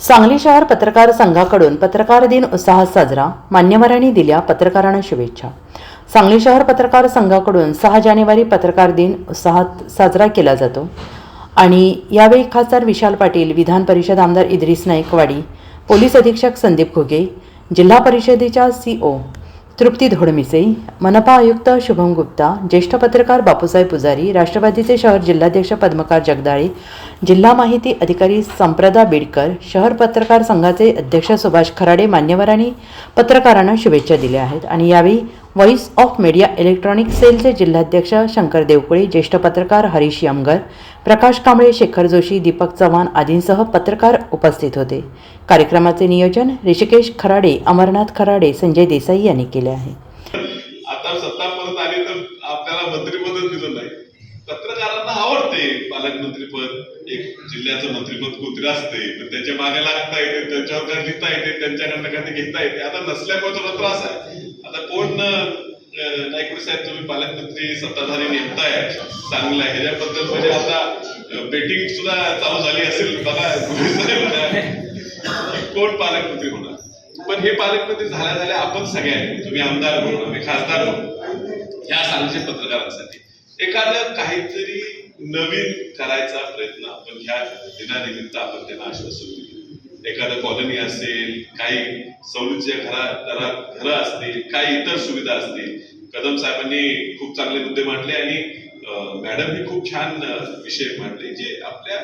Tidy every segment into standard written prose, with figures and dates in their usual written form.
सांगली शहर पत्रकार संघाकडून पत्रकार दिन उत्साहात साजरा, मान्यवरांनी दिल्या पत्रकारांना शुभेच्छा। सांगली शहर पत्रकार संघाकडून 6 जानेवारी पत्रकार दिन उत्साहात साजरा केला जातो आणि यावेळी खासदार विशाल पाटील, विधान परिषद आमदार इद्रिस नाईकवाडी, पोलीस अधीक्षक संदीप घुगे, जिल्हा परिषदेच्या CO तृप्ती धोडमिसे, मनपा आयुक्त शुभम गुप्ता, ज्येष्ठ पत्रकार बापूसाहेब पुजारी, राष्ट्रवादीचे शहर जिल्हाध्यक्ष पद्मकार जगदाळे, जिल्हा माहिती अधिकारी संप्रदा बिडकर, शहर पत्रकार संघाचे अध्यक्ष सुभाष खराडे मान्यवरांनी पत्रकारांना शुभेच्छा दिल्या आहेत। आणि यावेळी व्हॉइस ऑफ मीडिया इलेक्ट्रॉनिक सेलचे जिल्हाध्यक्ष शंकर देवकुळे, ज्येष्ठ पत्रकार हरीश यमगर, प्रकाश कांबळे, शेखर जोशी, दीपक चव्हाण आदींसह पत्रकार उपस्थित होते। कार्यक्रमाचे नियोजन ऋषिकेश खराडे, अमरनाथ खराडे, संजय देसाई यांनी केले आहे। आता सत्ता परत आली तर आपल्याला मंत्रिपदच दिलं नाही। पत्रकारांना आवडते पालकमंत्रीपद, एक जिल्ह्याचं मंत्रिपद कुत्रा असते, पण त्याच्या मागे लागता येते, त्यांच्यावर काय लिहिता येते, त्यांच्याकडनं काय घेता येते। आता नसल्यामुळे थोडा त्रास आहे। आता कोण नाईकवाडी साहेब तुम्ही पालकमंत्री सत्ताधारी नेमताय, चांगलं आहे। ह्याच्याबद्दल म्हणजे आता बेटिंग सुद्धा चालू झाली असेल बघा कोण पालकमंत्री होणार। पण हे पालकमंत्री झाल्या आपण सगळ्यांनी, तुम्ही आमदार म्हणून, आम्ही खासदार म्हणून, ह्या सांगलीच्या पत्रकारांसाठी एखादं काहीतरी नवीन करायचा प्रयत्न आपण ह्या दिनानिमित्त आपण त्यांना आश्वासन दिलं। एखादं कॉलनी असेल, काही सवलतीच्या घरं असतील, काही इतर सुविधा असतील। कदम साहेबांनी खूप चांगले मुद्दे मांडले आणि मॅडमनी खूप छान विषय मांडले जे आपल्या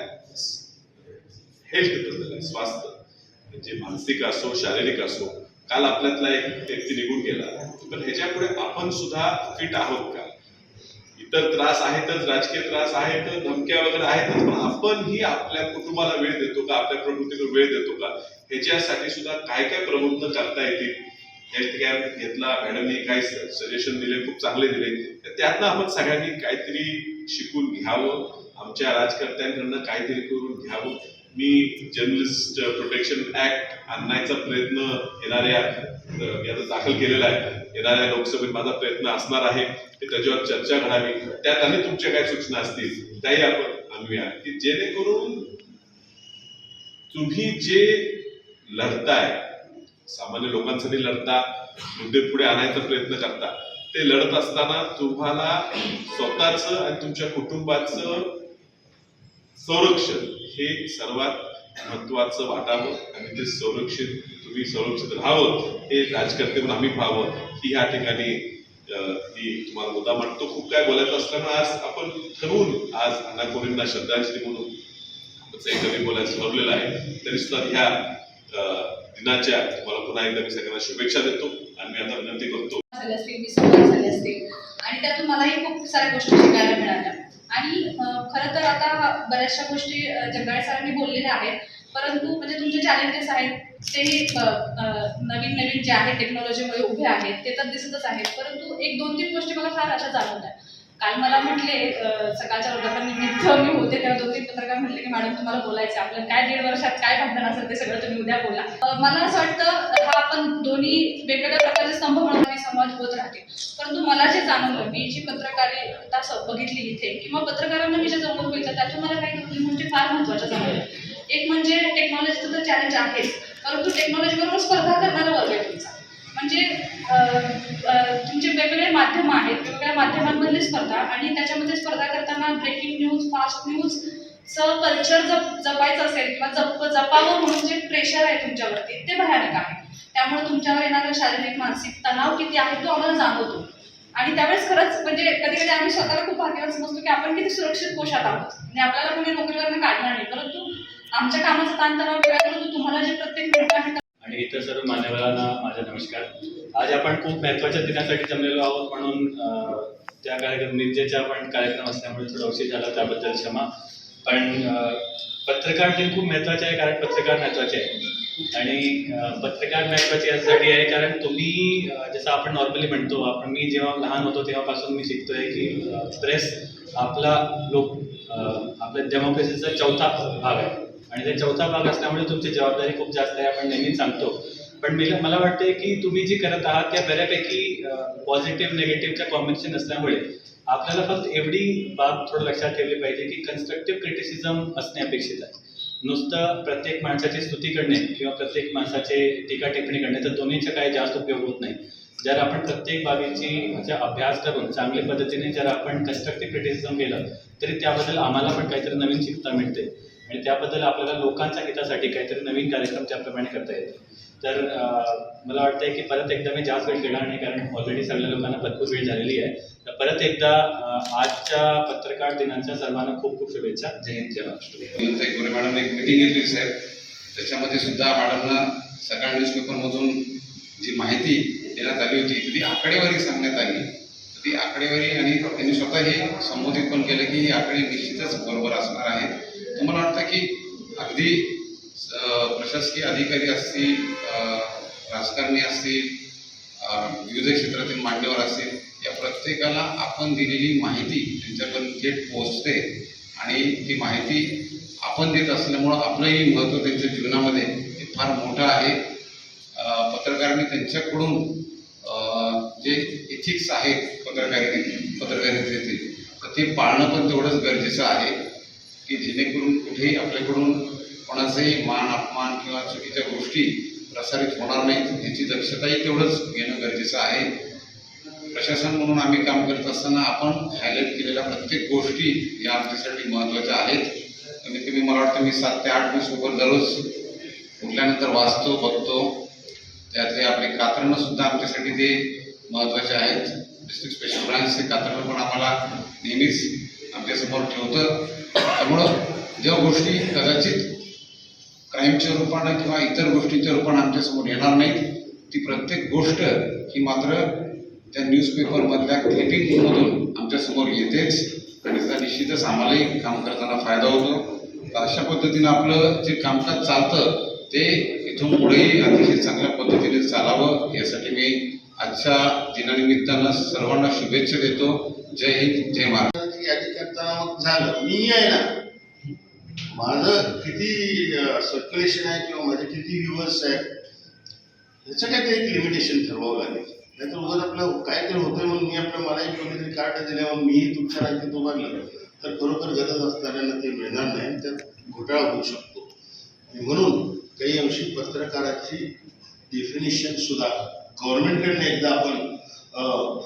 हेल्थ, स्वास्थ्य म्हणजे मानसिक असो शारीरिक असो। काल आपल्यातला एक व्यक्ती निघून गेला, पण ह्याच्यापुढे आपण सुद्धा फिट आहोत का? इतर त्रास आहेतच, राजकीय त्रास आहेत, धमक्या वगैरे आहेतच, पण आपण ही आपल्या कुटुंबाला वेळ देतो का, आपल्या प्रकृतीला वेळ देतो का? ह्याच्यासाठी सुद्धा काय काय प्रबंध करता येतील। हेल्थ कॅम्प घेतला, मॅडमनी काही सजेशन दिले, खूप चांगले दिले। त्यातनं आपण सगळ्यांनी काहीतरी शिकून घ्यावं, आमच्या राजकर्त्यांकडनं काहीतरी करून घ्यावं। मी जर्नलिस्ट प्रोटेक्शन ऍक्ट आणण्याचा प्रयत्न येणाऱ्या दाखल केलेला आहे। येणाऱ्या लोकसभेत माझा प्रयत्न असणार आहे की त्याच्यावर चर्चा घडावी, त्यात आणि तुमच्या काही सूचना असतील त्याही आपण आणूया, की जेणेकरून तुम्ही जे लढताय, सामान्य लोकांसाठी लढता, मुद्दे पुढे आणायचा प्रयत्न करता, ते लढत असताना तुम्हाला स्वतःचं आणि तुमच्या कुटुंबाचं संरक्षण हे सर्वात महत्वाचं वाटावं आणि ते तुम्ही संरक्षित राहावं, हे राजकर्ते म्हणून आम्ही पाहावं, ही ह्या ठिकाणी मी तुम्हाला मुद्दा मांडतो। खूप काय बोलायचं असल्यामुळे आज आपण ठरवून आज अण्णा श्रद्धांजली म्हणून कधी बोलायचं ठरवलेलं आहे। तरी सुद्धा ह्या दिनाच्या तुम्हाला पुन्हा एकदा मी सगळ्यांना शुभेच्छा देतो आणि मी आता विनंती करतो आणि त्यातून मलाही खूप साऱ्या गोष्टी शिकायला मिळाल्या। आणि खरं तर आता बऱ्याचशा गोष्टी जगदाळे सरांनी बोललेल्या आहेत, परंतु म्हणजे तुमचे चॅलेंजेस आहेत तेही नवीन जे आहेत टेक्नॉलॉजीमुळे उभे आहेत ते तर दिसतच आहेत, परंतु 1-2-3 गोष्टी मला फार अशा जाणवत आहेत। काल मला म्हटले सकाळच्या वर्गानिमित्त मी होते तेव्हा 2-3 पत्रकार म्हटले की मॅडम तुम्हाला बोलायचं, आपल्याला काय 1.5 वर्षात काय भांडण असेल ते सगळं तुम्ही उद्या बोला। मला असं वाटतं हा आपण दोन्ही वेगवेगळ्या प्रकारचे स्तंभ म्हणून संवाद होत राहतील, परंतु मला जे जाणवलं, मी जी पत्रकारिता बघितली इथे किंवा पत्रकारांना मी जे जवळ बघितलं त्यातून मला काही गोष्टी म्हणजे फार महत्त्वाच्या जाणवल्या। एक म्हणजे टेक्नॉलॉजीचं तर चॅलेंज आहेच, परंतु टेक्नॉलॉजीबरोबर स्पर्धा करणारा वर्ग आहे तुमचा। म्हणजे तुमचे वेगवेगळे माध्यम आहेत, वेगवेगळ्या माध्यमांमधली स्पर्धा, आणि त्याच्यामध्ये स्पर्धा करताना breaking news, fast news culture जपायचं असेल किंवा जपावं म्हणून जे प्रेशर आहे तुमच्यावरती ते भयानक आहे। त्यामुळे तुमच्यावर येणारा शारीरिक मानसिक तणाव किती आहे तो आम्हाला जाणवतो। आणि त्यावेळेस खरंच म्हणजे कधी आम्ही स्वतःला खूप भाग्यवान समजतो की आपण किती सुरक्षित पोशात आहोत, म्हणजे आपल्याला कोणी नोकरीवरनं काढणार नाही, परंतु आमच्या कामाचा ताणतणाव वेगळा, परंतु तुम्हाला जे प्रत्येक मिनिट आहे। आणि इतर सर्व मान्यवरांना माझा नमस्कार। आज आपण खूप महत्त्वाच्या दिनासाठी जमलेलो आहोत, म्हणून त्या निजेचा पण कार्यक्रम असल्यामुळे थोडा उशीर झाला, त्याबद्दल क्षमा। पण पत्रकार दिन खूप महत्त्वाचे आहे, कारण पत्रकार महत्त्वाचे आहे। आणि पत्रकार महत्त्वाचे यासाठी आहे कारण तुम्ही जसं आपण नॉर्मली म्हणतो, मी जेव्हा लहान होतो तेव्हापासून मी शिकतोय की प्रेस आपला आपल्या डेमोक्रेसीचा चौथा भाग आहे, आणि ते चौथा भाग असल्यामुळे तुमची जबाबदारी खूप जास्त आहे, आपण नेहमीच सांगतो। पण मला वाटते की तुम्ही जी करत आहात त्या बऱ्यापैकी पॉझिटिव्ह निगेटिव्हच्या कॉम्बिनेशन असल्यामुळे आपल्याला फक्त एवढी बाब थोडं लक्षात ठेवली पाहिजे की कन्स्ट्रक्टिव्ह क्रिटिसिझम असणे अपेक्षित आहे। नुसतं प्रत्येक माणसाची स्तुती करणे किंवा प्रत्येक माणसाचे टीका टिप्पणी करणे, तर दोन्हीचा काही जास्त उपयोग होत नाही. जर आपण प्रत्येक बाबीची अभ्यास करून चांगल्या पद्धतीने जर आपण कन्स्ट्रक्टिव्ह क्रिटिसिझम केलं तरी त्याबद्दल आम्हाला पण काहीतरी नवीन शिकता मिळते आणि त्याबद्दल आपल्याला लोकांच्या हितासाठी काहीतरी नवीन कार्यक्रम त्याप्रमाणे करता येते. तर मला वाटतं की परत एकदा मी जास्त वेळ घेणार नाही, कारण ऑलरेडी सगळ्या लोकांना भरपूर वेळ झालेली आहे. तर परत एकदा आजच्या पत्रकार दिनाच्या सर्वांना खूप खूप शुभेच्छा. जय हिंद, जय महाराष्ट्र. गोरे मॅडम एक मिटिंग घेतली साहेब, त्याच्यामध्ये सुद्धा मॅडमना सगळ्या न्यूजपेपरमधून जी माहिती देण्यात आली होती ती आकडेवारी सांगण्यात आली. ती आकडेवारी आणि त्यांनी स्वतः हे संबोधित पण केलं की ही आकडे निश्चितच बरोबर असणार आहे. तर मला वाटतं की अगदी प्रशासकीय अधिकारी असतील, राजकारणी असतील, विविध क्षेत्रातील मान्यवर असतील, या प्रत्येकाला आपण दिलेली माहिती त्यांच्यापर्यंत थेट पोहोचते आणि ती माहिती आपण देत असल्यामुळं आपलंही महत्त्व त्यांच्या जीवनामध्ये हे फार मोठं आहे. पत्रकारांनी त्यांच्याकडून जे इथिक्स आहेत पत्रकारितेतील तर ते पाळणं पण तेवढंच गरजेचं आहे की जेणेकरून कुठेही आपल्याकडून कोणाचाही मान अपमान किंवा चुकीच्या गोष्टी प्रसारित होणार नाहीत याची दक्षताही तेवढंच घेणं गरजेचं आहे. प्रशासन म्हणून आम्ही काम करत असताना आपण हायलाईट केलेल्या प्रत्येक गोष्टी या आमच्यासाठी महत्त्वाच्या आहेत. कमीत कमी मला वाटतं मी 7 ते 8 न्यूजपेपर दररोज उठल्यानंतर वाचतो, बघतो. त्यातले आपले कात्रणं सुद्धा आमच्यासाठी ते महत्त्वाचे आहेत. डिस्ट्रिक्ट स्पेशल ब्रांचचे कात्रणं पण आम्हाला नेहमीच आमच्यासमोर ठेवतं. त्यामुळं ज्या गोष्टी कदाचित क्राईमच्या रूपानं किंवा इतर गोष्टींच्या रूपानं आमच्यासमोर येणार नाहीत ती प्रत्येक गोष्ट ही मात्र त्या न्यूजपेपरमधल्या क्लिपिंगमधून आमच्यासमोर येतेच आणि त्याचा निश्चितच आम्हालाही काम करताना फायदा होतो. तर अशा पद्धतीनं आपलं जे कामकाज चालतं ते इथून पुढेही अतिशय चांगल्या पद्धतीने चालावं यासाठी मी आजच्या दिनानिमित्तानं सर्वांना शुभेच्छा देतो. जय हिंद, जय महाराष्ट्र. यादी करताना मग झालं मी आहे ना, माझं किती सर्क्युलेशन आहे किंवा माझे किती व्ह्युअर्स आहेत ह्याचं काहीतरी एक लिमिटेशन ठरवावं लागेल. नाहीतर उगाच आपलं काहीतरी होतं म्हणून मी आपलं मलाही कोणीतरी कार्ड दिल्यावर मीही तुमच्या राज्यात उभारलं तर खरोखर गरज असणाऱ्यांना ते मिळणार नाही, त्यात घोटाळा होऊ शकतो. म्हणून काही अंशी पत्रकाराची डेफिनेशन सुद्धा गव्हर्नमेंटकडनं एकदा आपण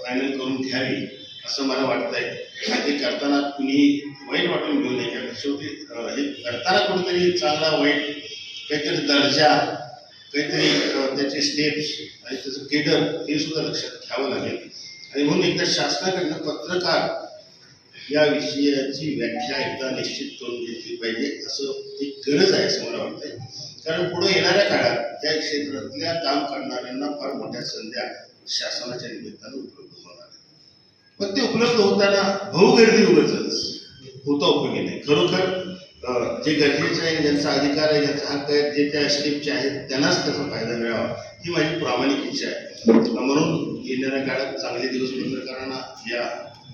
फायनल करून घ्यावी असं मला वाटतंय. आणि ते करताना कुणी वाईट वाटून घेऊ नये. कारण शेवटी हे करताना कुठेतरी चांगला वाईट काहीतरी दर्जा, काहीतरी त्याचे स्टेप्स आणि त्याचं केडर हे सुद्धा लक्षात घ्यावं लागेल. आणि म्हणून एकदा शासनाकडनं पत्रकार या विषयाची व्याख्या एकदा निश्चित करून घेतली पाहिजे असं एक गरज आहे असं मला वाटतंय. कारण पुढे येणाऱ्या काळात त्या क्षेत्रातल्या काम करणाऱ्यांना फार मोठ्या संध्या शासनाच्या निमित्तानं उपलब्ध होणार आहेत. पण ते उपलब्ध होताना भाऊगर्दी उगाचच होता उपयोगी नाही. खरोखर जे गरजेचे आहे, ज्यांचा अधिकार आहे, ज्यांचा हक्क आहे, जे त्या स्टेपचे आहेत त्यांनाच त्याचा फायदा मिळावा ही माझी प्रामाणिक इच्छा आहे. म्हणून येणाऱ्या काळात चांगले दिवस पत्रकारांना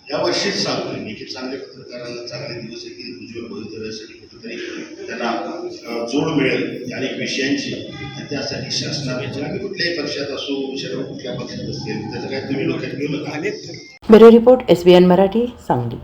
या वर्षीच सांगतोय मी की चांगल्या पत्रकारांना चांगले दिवस येतील. उज्ज्वल भवितव्यासाठी कुठेतरी त्यांना जोड मिळेल अनेक विषयांची आणि त्यासाठी शासनाने आम्ही कुठल्याही पक्षात असो, कुठल्या पक्षात असेल त्याचं काय तुम्ही डोक्यात घेऊ नका. Bureau report SBN Marathi, Sangli.